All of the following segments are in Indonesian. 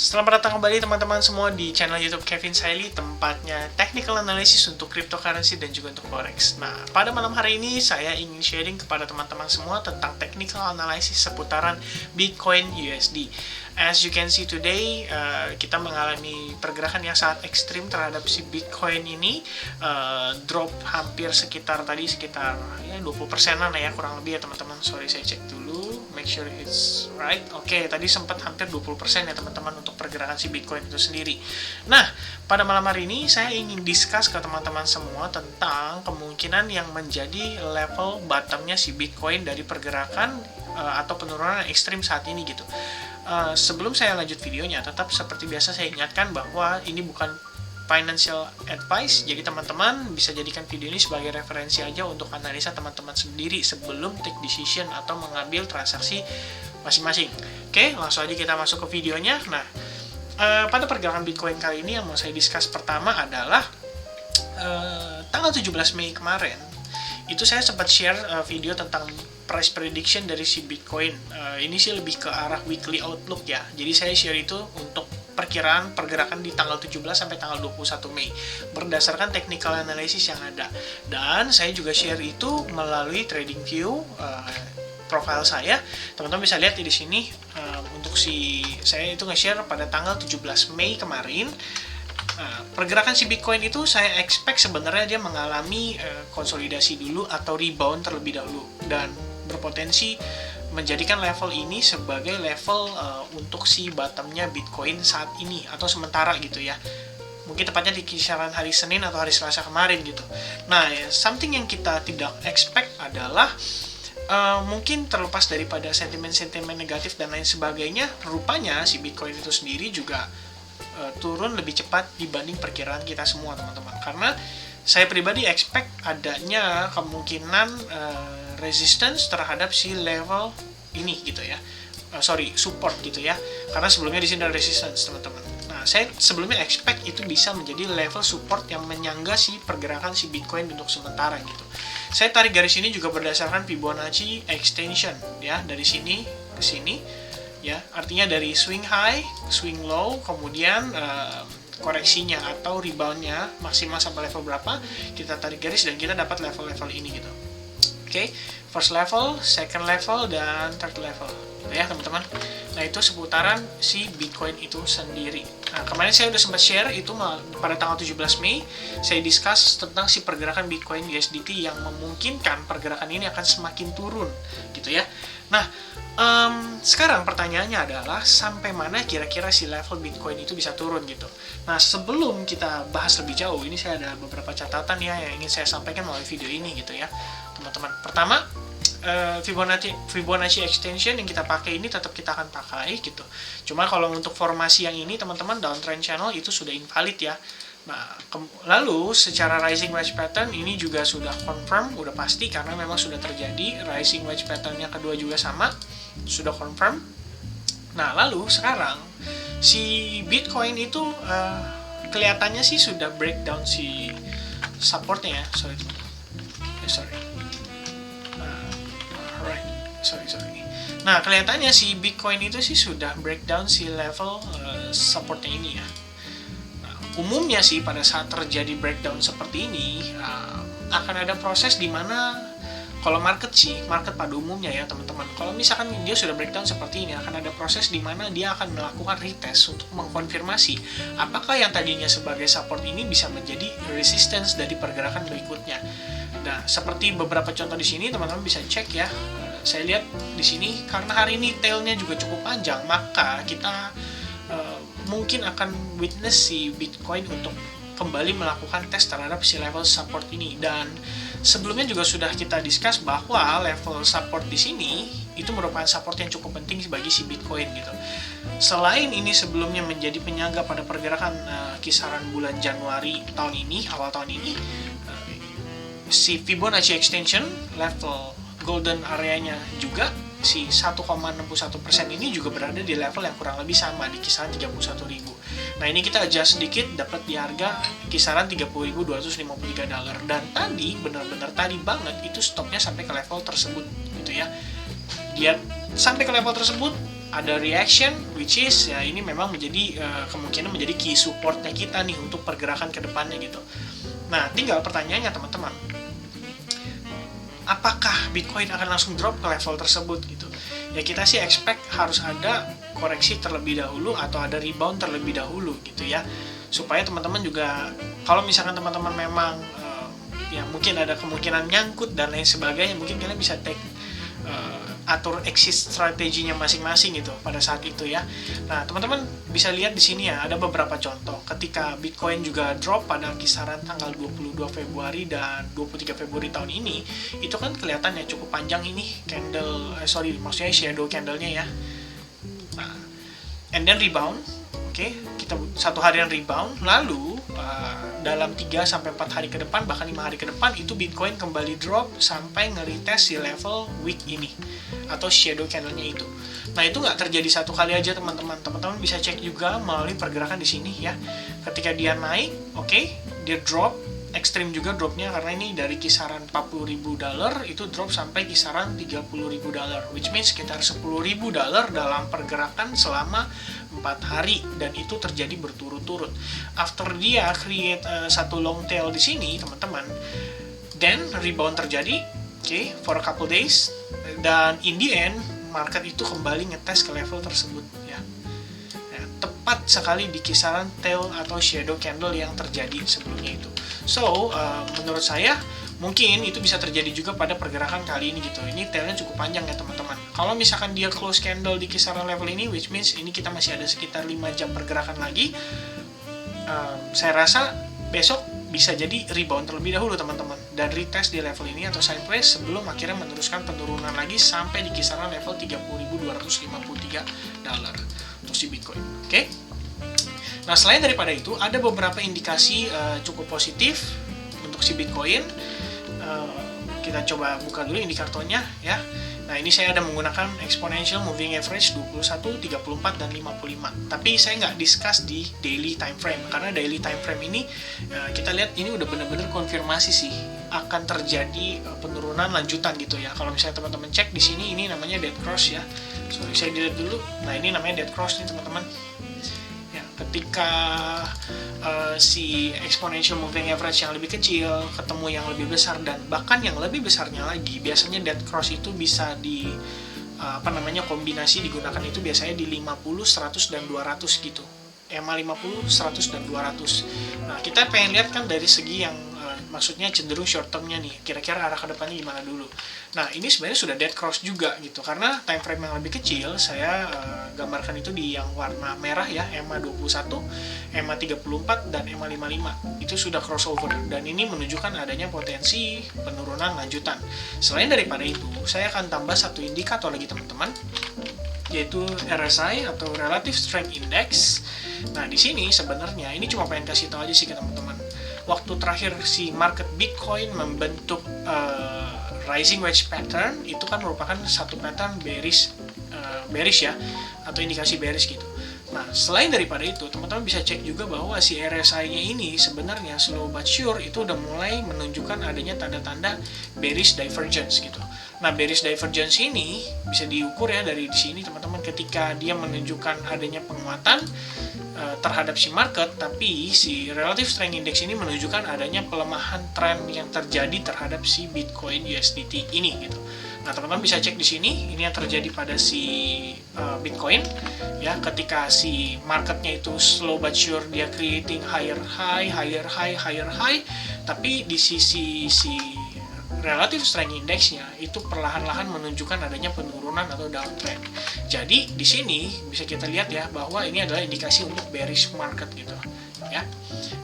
Selamat datang kembali teman-teman semua di channel YouTube Kevin Saili, tempatnya technical analysis untuk cryptocurrency dan juga untuk forex. Nah, pada malam hari ini saya ingin sharing kepada teman-teman semua tentang technical analysis seputaran Bitcoin USD. As you can see today, kita mengalami pergerakan yang sangat ekstrim terhadap si Bitcoin ini. Drop hampir sekitar 20%-an ya, kurang lebih ya teman-teman. Sorry, saya cek dulu, make sure it's right. Oke, tadi sempat hampir 20% ya teman-teman untuk pergerakan si Bitcoin itu sendiri. Nah, pada malam hari ini saya ingin discuss ke teman-teman semua tentang kemungkinan yang menjadi level bottomnya si Bitcoin dari pergerakan atau penurunan ekstrim saat ini gitu. Sebelum saya lanjut videonya, tetap seperti biasa saya ingatkan bahwa ini bukan financial advice, jadi teman-teman bisa jadikan video ini sebagai referensi aja untuk analisa teman-teman sendiri sebelum take decision atau mengambil transaksi masing-masing. Oke, langsung aja kita masuk ke videonya. Nah, pada pergerakan Bitcoin kali ini yang mau saya discuss pertama adalah tanggal 17 Mei kemarin, itu saya sempat share video tentang price prediction dari si Bitcoin. Ini sih lebih ke arah weekly outlook ya. Jadi saya share itu untuk perkiraan pergerakan di tanggal 17 sampai tanggal 21 Mei berdasarkan technical analysis yang ada. Dan saya juga share itu melalui TradingView profile saya. Teman-teman bisa lihat di sini untuk saya itu nge-share pada tanggal 17 Mei kemarin. Pergerakan si Bitcoin itu saya expect sebenarnya dia mengalami konsolidasi dulu atau rebound terlebih dahulu dan berpotensi menjadikan level ini sebagai level untuk si bottomnya Bitcoin saat ini atau sementara gitu ya. Mungkin tepatnya di kisaran hari Senin atau hari Selasa kemarin gitu. Nah, something yang kita tidak expect adalah mungkin terlepas daripada sentimen-sentimen negatif dan lain sebagainya, rupanya si Bitcoin itu sendiri juga turun lebih cepat dibanding perkiraan kita semua teman-teman. Karena saya pribadi expect adanya kemungkinan resistance terhadap si level ini gitu ya. Support gitu ya. Karena sebelumnya di sini ada resistance teman-teman. Nah, saya sebelumnya expect itu bisa menjadi level support yang menyangga si pergerakan si Bitcoin untuk sementara gitu. Saya tarik garis ini juga berdasarkan Fibonacci extension ya, dari sini ke sini ya. Artinya dari swing high, swing low, kemudian koreksinya atau reboundnya maksimal sampai level berapa, kita tarik garis dan kita dapat level-level ini gitu. Oke, first level, second level, dan third level gitu ya teman-teman. Nah, itu seputaran si Bitcoin itu sendiri. Nah, kemarin saya udah sempat share itu pada tanggal 17 Mei, saya discuss tentang si pergerakan Bitcoin USDT yang memungkinkan pergerakan ini akan semakin turun gitu ya. Nah, sekarang pertanyaannya adalah sampai mana kira-kira si level Bitcoin itu bisa turun gitu. Nah, sebelum kita bahas lebih jauh, ini saya ada beberapa catatan ya yang ingin saya sampaikan melalui video ini gitu ya teman-teman. Pertama, Fibonacci extension yang kita pakai ini tetap kita akan pakai gitu. Cuma kalau untuk formasi yang ini teman-teman, downtrend channel itu sudah invalid ya. Nah, lalu secara rising wedge pattern ini juga sudah confirm, udah pasti karena memang sudah terjadi. Rising wedge pattern yang kedua juga sama, sudah confirm. Nah, lalu sekarang si Bitcoin itu kelihatannya sih sudah breakdown si supportnya ya. Sorry. Nah, kelihatannya si Bitcoin itu sih sudah breakdown si level supportnya ini ya. Nah, umumnya sih pada saat terjadi breakdown seperti ini akan ada proses di mana kalau market pada umumnya ya teman-teman. Kalau misalkan dia sudah breakdown seperti ini, akan ada proses di mana dia akan melakukan retest untuk mengkonfirmasi apakah yang tadinya sebagai support ini bisa menjadi resistance dari pergerakan berikutnya. Nah, seperti beberapa contoh di sini teman-teman bisa cek ya. Saya lihat di sini karena hari ini tailnya juga cukup panjang, maka kita mungkin akan witness si Bitcoin untuk kembali melakukan tes terhadap si level support ini. Dan sebelumnya juga sudah kita discuss bahwa level support di sini itu merupakan support yang cukup penting bagi si Bitcoin gitu. Selain ini sebelumnya menjadi penyangga pada pergerakan kisaran bulan Januari tahun ini, awal tahun ini, si Fibonacci extension level golden areanya juga si 1,61% ini juga berada di level yang kurang lebih sama di kisaran 31.000. Nah, ini kita adjust sedikit dapat di harga kisaran 30.253 dolar. Dan tadi benar-benar tadi banget itu stopnya sampai ke level tersebut gitu ya. Dia sampai ke level tersebut ada reaction, which is ya ini memang menjadi kemungkinan menjadi key supportnya kita nih untuk pergerakan ke depannya gitu. Nah, tinggal pertanyaannya teman-teman, apakah Bitcoin akan langsung drop ke level tersebut gitu? Ya kita sih expect harus ada koreksi terlebih dahulu atau ada rebound terlebih dahulu gitu ya, supaya teman-teman juga kalau misalkan teman-teman memang ya mungkin ada kemungkinan nyangkut dan lain sebagainya, mungkin kalian bisa atur exit strateginya masing-masing gitu pada saat itu ya. Nah, teman-teman bisa lihat di sini ya, ada beberapa contoh ketika Bitcoin juga drop pada kisaran tanggal 22 Februari dan 23 Februari tahun ini, itu kan kelihatan ya cukup panjang ini maksudnya shadow candle-nya ya. Nah, and then rebound, kita satu harian rebound, lalu dalam 3-4 hari ke depan, bahkan 5 hari ke depan, itu Bitcoin kembali drop sampai nge-retest si level week ini atau shadow candle-nya itu. Nah, itu nggak terjadi satu kali aja teman-teman. Teman-teman bisa cek juga melalui pergerakan di sini ya. Ketika dia naik, dia drop, ekstrim juga dropnya karena ini dari kisaran $40.000 itu drop sampai kisaran $30.000, which means sekitar $10.000 dalam pergerakan selama 4 hari, dan itu terjadi berturut-turut. After dia create satu long tail di sini teman-teman, then rebound terjadi for a couple days, dan in the end market itu kembali ngetes ke level tersebut ya. Tepat sekali di kisaran tail atau shadow candle yang terjadi sebelumnya itu. So, menurut saya mungkin itu bisa terjadi juga pada pergerakan kali ini gitu. Ini tailnya cukup panjang ya teman-teman. Kalau misalkan dia close candle di kisaran level ini, which means ini kita masih ada sekitar 5 jam pergerakan lagi, saya rasa besok bisa jadi rebound terlebih dahulu teman-teman, dan retest di level ini atau sideways sebelum akhirnya meneruskan penurunan lagi sampai di kisaran level $30.253 untuk si Bitcoin. Nah, selain daripada itu ada beberapa indikasi cukup positif untuk si Bitcoin. Kita coba buka dulu indikatornya ya. Nah, ini saya ada menggunakan exponential moving average 21, 34, dan 55. Tapi saya nggak discuss di daily time frame, karena daily time frame ini kita lihat ini udah benar-benar konfirmasi sih akan terjadi penurunan lanjutan gitu ya. Kalau misalnya teman-teman cek di sini, ini namanya dead cross ya. Sorry, saya dilihat dulu. Nah, ini namanya dead cross nih teman-teman. Ya, ketika si exponential moving average yang lebih kecil ketemu yang lebih besar, dan bahkan yang lebih besarnya lagi, biasanya dead cross itu bisa di kombinasi digunakan itu biasanya di 50, 100, dan 200 gitu. EMA 50, 100, dan 200. Nah, kita pengen lihat kan dari segi yang maksudnya cenderung short termnya nih, kira-kira arah ke depannya gimana dulu. Nah, ini sebenarnya sudah dead cross juga gitu, karena time frame yang lebih kecil saya gambarkan itu di yang warna merah ya, EMA 21, EMA 34, dan EMA 55. Itu sudah crossover, dan ini menunjukkan adanya potensi penurunan lanjutan. Selain daripada itu, saya akan tambah satu indikator lagi teman-teman, yaitu RSI atau Relative Strength Index. Nah, di sini sebenarnya ini cuma pengen kasih tahu aja sih ke teman-teman. Waktu terakhir si market Bitcoin membentuk rising wedge pattern, itu kan merupakan satu pattern bearish ya, atau indikasi bearish gitu. Nah, selain daripada itu, teman-teman bisa cek juga bahwa si RSI-nya ini sebenarnya slow but sure itu udah mulai menunjukkan adanya tanda-tanda bearish divergence gitu. Nah, bearish divergence ini bisa diukur ya dari di sini teman-teman, ketika dia menunjukkan adanya penguatan terhadap si market, tapi si relative strength index ini menunjukkan adanya pelemahan tren yang terjadi terhadap si Bitcoin USDT ini gitu. Nah, teman-teman bisa cek di sini, ini yang terjadi pada si Bitcoin ya, ketika si marketnya itu slow but sure dia creating higher high, tapi di sisi si relative strength index-nya itu perlahan-lahan menunjukkan adanya penurunan atau downtrend. Jadi di sini bisa kita lihat ya bahwa ini adalah indikasi untuk bearish market gitu ya.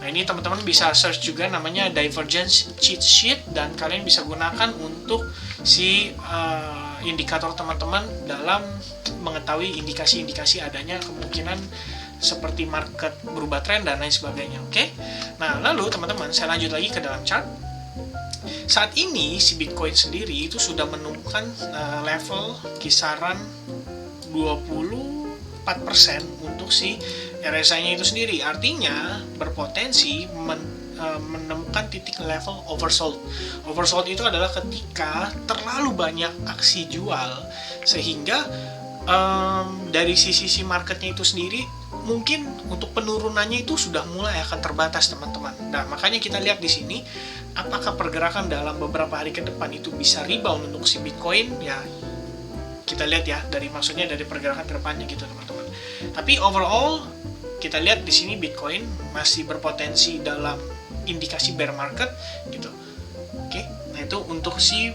Nah, ini teman-teman bisa search juga namanya divergence cheat sheet, dan kalian bisa gunakan untuk si indikator teman-teman dalam mengetahui indikasi-indikasi adanya kemungkinan seperti market berubah tren dan lain sebagainya. Nah, lalu teman-teman saya lanjut lagi ke dalam chart. Saat ini si Bitcoin sendiri itu sudah menemukan level kisaran 24% untuk si RSI-nya itu sendiri. Artinya berpotensi menemukan titik level oversold. Oversold itu adalah ketika terlalu banyak aksi jual sehingga dari sisi marketnya itu sendiri, mungkin untuk penurunannya itu sudah mulai akan terbatas teman-teman. Nah, makanya kita lihat di sini apakah pergerakan dalam beberapa hari ke depan itu bisa rebound untuk si Bitcoin, ya kita lihat ya dari pergerakan ke depannya gitu teman-teman. Tapi overall kita lihat di sini Bitcoin masih berpotensi dalam indikasi bear market gitu. Oke, nah itu untuk si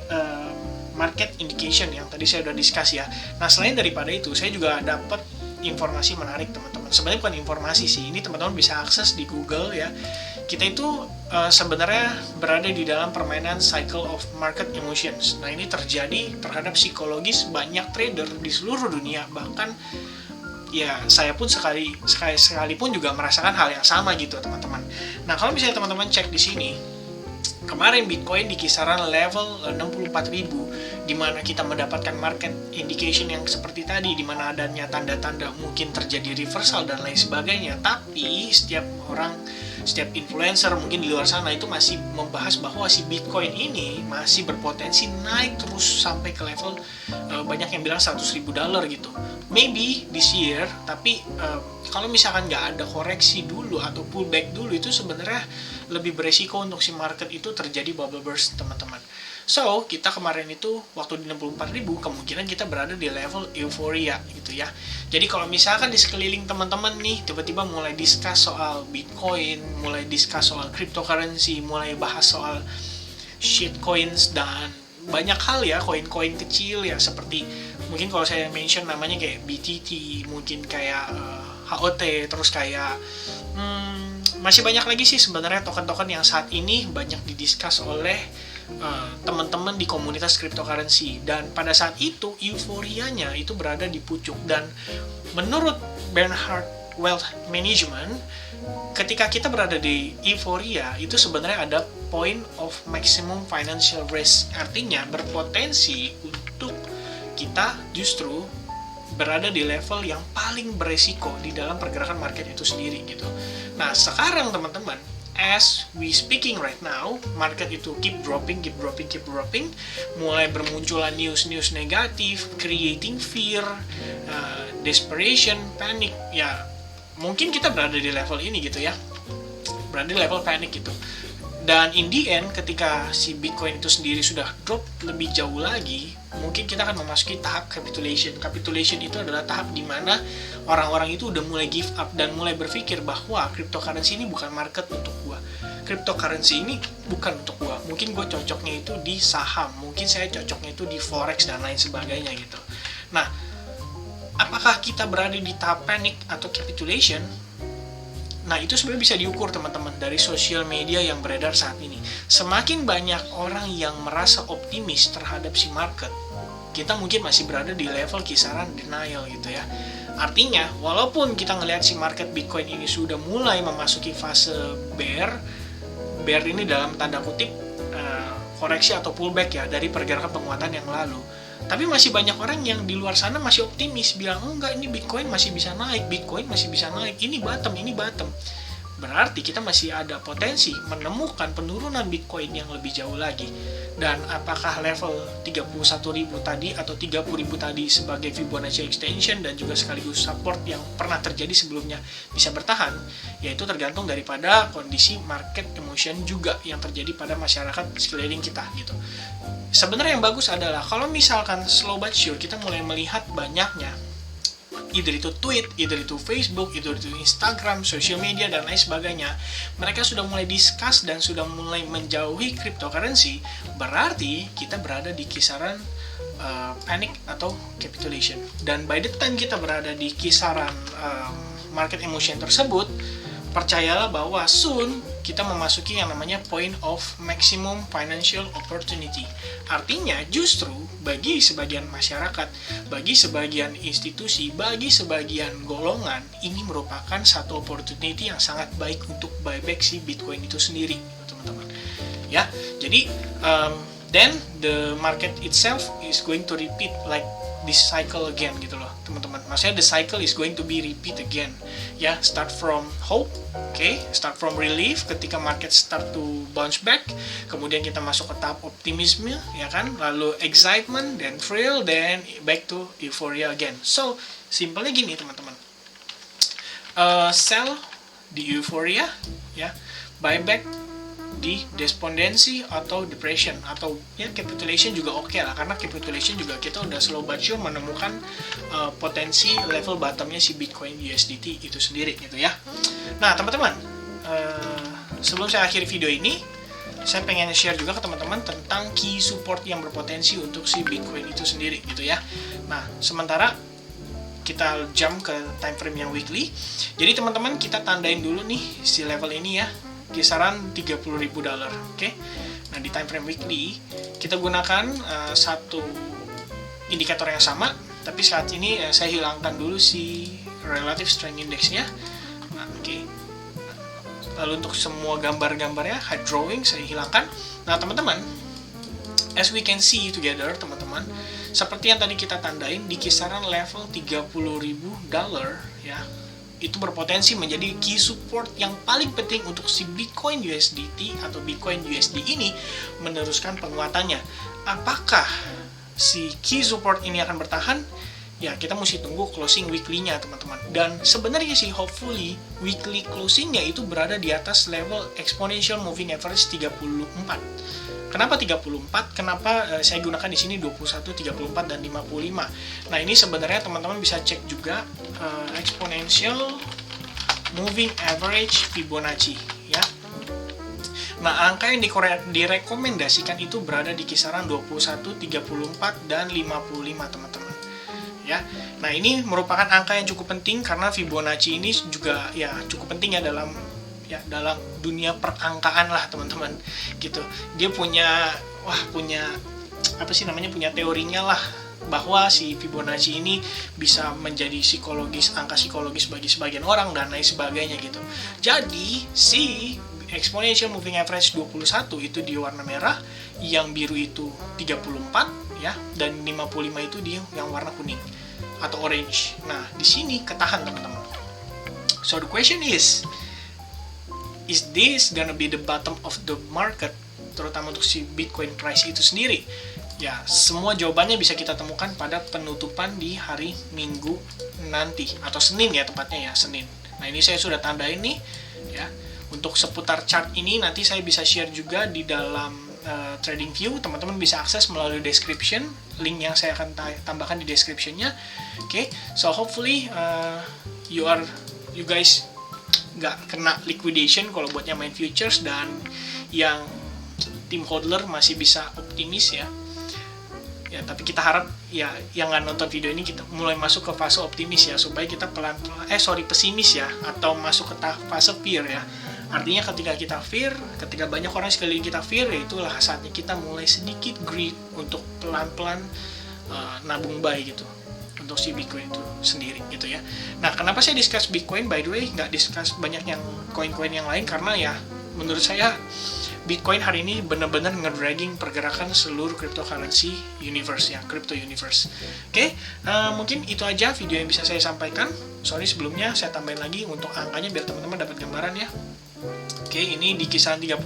market indication yang tadi saya udah discuss ya. Nah, selain daripada itu, saya juga dapat informasi menarik teman-teman. Sebenarnya bukan informasi sih, ini teman-teman bisa akses di Google ya. Kita itu sebenarnya berada di dalam permainan cycle of market emotions. Nah, ini terjadi terhadap psikologis banyak trader di seluruh dunia. Bahkan ya saya pun sekalipun juga merasakan hal yang sama gitu teman-teman. Nah, kalau misalnya teman-teman cek di sini, kemarin Bitcoin di kisaran level 64.000, di mana kita mendapatkan market indication yang seperti tadi, di mana adanya tanda-tanda mungkin terjadi reversal dan lain sebagainya. Tapi setiap influencer mungkin di luar sana itu masih membahas bahwa si Bitcoin ini masih berpotensi naik terus sampai ke level banyak yang bilang $100,000 gitu. Maybe this year, tapi kalau misalkan nggak ada koreksi dulu atau pullback dulu, itu sebenarnya lebih beresiko untuk si market itu terjadi bubble burst teman-teman. So, kita kemarin itu waktu di 64.000, kemungkinan kita berada di level euforia gitu ya. Jadi kalau misalkan di sekeliling teman-teman nih tiba-tiba mulai discuss soal Bitcoin, mulai discuss soal cryptocurrency, mulai bahas soal shitcoins dan banyak hal ya, koin-koin kecil ya, seperti mungkin kalau saya mention namanya kayak BTT, mungkin kayak HOT, terus kayak masih banyak lagi sih sebenarnya token-token yang saat ini banyak didiskus oleh teman-teman di komunitas cryptocurrency. Dan pada saat itu euforianya itu berada di pucuk, dan menurut Bernhard Wealth Management, ketika kita berada di euforia itu sebenarnya ada point of maximum financial risk, artinya berpotensi untuk kita justru berada di level yang paling beresiko di dalam pergerakan market itu sendiri gitu. Nah, sekarang teman-teman, as we speaking right now, market itu keep dropping, mulai bermunculan news negatif, creating fear, desperation, panic. Ya, mungkin kita berada di level ini gitu ya, berada di level panic gitu. Dan in the end, ketika si Bitcoin itu sendiri sudah drop lebih jauh lagi, mungkin kita akan memasuki tahap capitulation. Capitulation itu adalah tahap di mana orang-orang itu udah mulai give up dan mulai berpikir bahwa cryptocurrency ini bukan market untuk gua. Cryptocurrency ini bukan untuk gua. Mungkin gua cocoknya itu di saham, mungkin saya cocoknya itu di forex dan lain sebagainya gitu. Nah, apakah kita berada di tahap panic atau capitulation? Nah, itu sebenarnya bisa diukur teman-teman dari sosial media yang beredar saat ini. Semakin banyak orang yang merasa optimis terhadap si market, kita mungkin masih berada di level kisaran denial gitu ya. Artinya, walaupun kita ngelihat si market Bitcoin ini sudah mulai memasuki fase bear ini dalam tanda kutip koreksi atau pullback ya dari pergerakan penguatan yang lalu. Tapi masih banyak orang yang di luar sana masih optimis, bilang, oh enggak, ini Bitcoin masih bisa naik, ini bottom. Berarti kita masih ada potensi menemukan penurunan Bitcoin yang lebih jauh lagi. Dan apakah level 31.000 tadi atau 30.000 tadi sebagai Fibonacci extension dan juga sekaligus support yang pernah terjadi sebelumnya bisa bertahan, yaitu tergantung daripada kondisi market emotion juga yang terjadi pada masyarakat sekeliling kita gitu. Sebenarnya yang bagus adalah kalau misalkan slow but sure kita mulai melihat banyaknya, either itu tweet, either itu Facebook, either itu Instagram, social media, dan lain sebagainya, mereka sudah mulai discuss dan sudah mulai menjauhi cryptocurrency, berarti kita berada di kisaran panic atau capitulation. Dan by the time kita berada di kisaran market emotion tersebut, percayalah bahwa soon kita memasuki yang namanya point of maximum financial opportunity. Artinya justru bagi sebagian masyarakat, bagi sebagian institusi, bagi sebagian golongan, ini merupakan satu opportunity yang sangat baik untuk buyback si Bitcoin itu sendiri, teman-teman. Ya, jadi then the market itself is going to repeat like this cycle again gitu loh teman-teman. Maksudnya the cycle is going to be repeat again ya. Start from hope, start from relief ketika market start to bounce back, kemudian kita masuk ke tahap optimisme ya kan, lalu excitement, then thrill, then back to euphoria again. So simpelnya gini teman-teman, sell di euphoria ya, buy back di despondency atau depression, atau ya capitulation juga oke lah, karena capitulation juga kita udah slow but sure menemukan potensi level bottomnya si Bitcoin USDT itu sendiri gitu ya. Nah teman-teman, sebelum saya akhiri video ini, saya pengen share juga ke teman-teman tentang key support yang berpotensi untuk si Bitcoin itu sendiri gitu ya. Nah sementara kita jump ke time frame yang weekly, jadi teman-teman kita tandain dulu nih si level ini ya, kisaran $30.000, oke? Nah di time frame weekly kita gunakan satu indikator yang sama, tapi saat ini saya hilangkan dulu si relative strength index-nya. Nah, lalu untuk semua gambar-gambarnya hide drawing saya hilangkan. Nah teman-teman, as we can see together teman-teman, seperti yang tadi kita tandain di kisaran level $30.000 ya, itu berpotensi menjadi key support yang paling penting untuk si Bitcoin USDT atau Bitcoin USD ini meneruskan penguatannya. Apakah si key support ini akan bertahan? Ya kita mesti tunggu closing weekly-nya teman-teman. Dan sebenarnya sih hopefully weekly closing-nya itu berada di atas level exponential moving average 34. Kenapa 34? Kenapa saya gunakan di sini 21, 34, dan 55? Nah ini sebenarnya teman-teman bisa cek juga exponential moving average Fibonacci ya. Nah angka yang direkomendasikan itu berada di kisaran 21, 34, dan 55 teman-teman ya. Nah ini merupakan angka yang cukup penting karena Fibonacci ini juga ya cukup penting ya dalam dunia perangkaan lah teman-teman gitu. Dia punya punya teorinya lah, bahwa si Fibonacci ini bisa menjadi angka psikologis bagi sebagian orang dan lain sebagainya gitu. Jadi si exponential moving average 21 itu di warna merah, yang biru itu 34 ya, dan 55 itu di yang warna kuning atau orange. Nah di sini ketahan teman-teman. So the question is this gonna be the bottom of the market, terutama untuk si Bitcoin price itu sendiri? Ya, semua jawabannya bisa kita temukan pada penutupan di hari Minggu nanti, atau Senin ya tepatnya ya, Senin. Nah ini saya sudah tandain nih ya. Untuk seputar chart ini nanti saya bisa share juga di dalam TradingView, teman-teman bisa akses melalui description, link yang saya akan tambahkan di descriptionnya. So hopefully you guys nggak kena liquidation kalau buatnya main futures, dan yang tim hodler masih bisa optimis ya. Tapi kita harap ya yang nggak nonton video ini kita mulai masuk ke fase optimis ya, supaya kita pesimis ya, atau masuk ke fase fear ya. Artinya ketika kita fear, ketika banyak orang sekeliling kita fear, ya itulah saatnya kita mulai sedikit greed untuk pelan-pelan nabung buy gitu untuk si Bitcoin itu sendiri gitu ya. Nah kenapa saya discuss Bitcoin, by the way nggak discuss banyak yang koin-koin yang lain, karena ya menurut saya Bitcoin hari ini benar-benar nge-dragging pergerakan seluruh cryptocurrency universe ya, crypto universe. Mungkin itu aja video yang bisa saya sampaikan. Sorry sebelumnya saya tambahin lagi untuk angkanya biar teman-teman dapat gambaran ya. Ini di kisaran 30.000,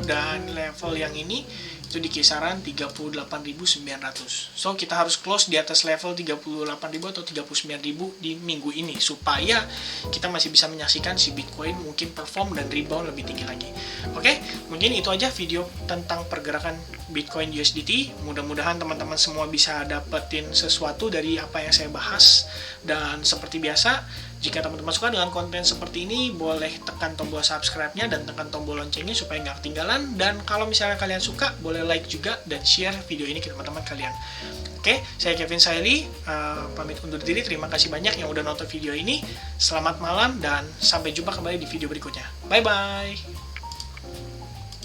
dan level yang ini itu di kisaran 38.900. So kita harus close di atas level 38.000 atau 39.000 di minggu ini, supaya kita masih bisa menyaksikan si Bitcoin mungkin perform dan rebound lebih tinggi lagi. Mungkin itu aja video tentang pergerakan Bitcoin USDT. Mudah-mudahan teman-teman semua bisa dapetin sesuatu dari apa yang saya bahas. Dan seperti biasa, jika teman-teman suka dengan konten seperti ini, boleh tekan tombol subscribe-nya dan tekan tombol loncengnya supaya nggak ketinggalan. Dan kalau misalnya kalian suka, boleh like juga dan share video ini ke teman-teman kalian. Saya Kevin Saili, pamit undur diri. Terima kasih banyak yang udah nonton video ini. Selamat malam dan sampai jumpa kembali di video berikutnya. Bye-bye!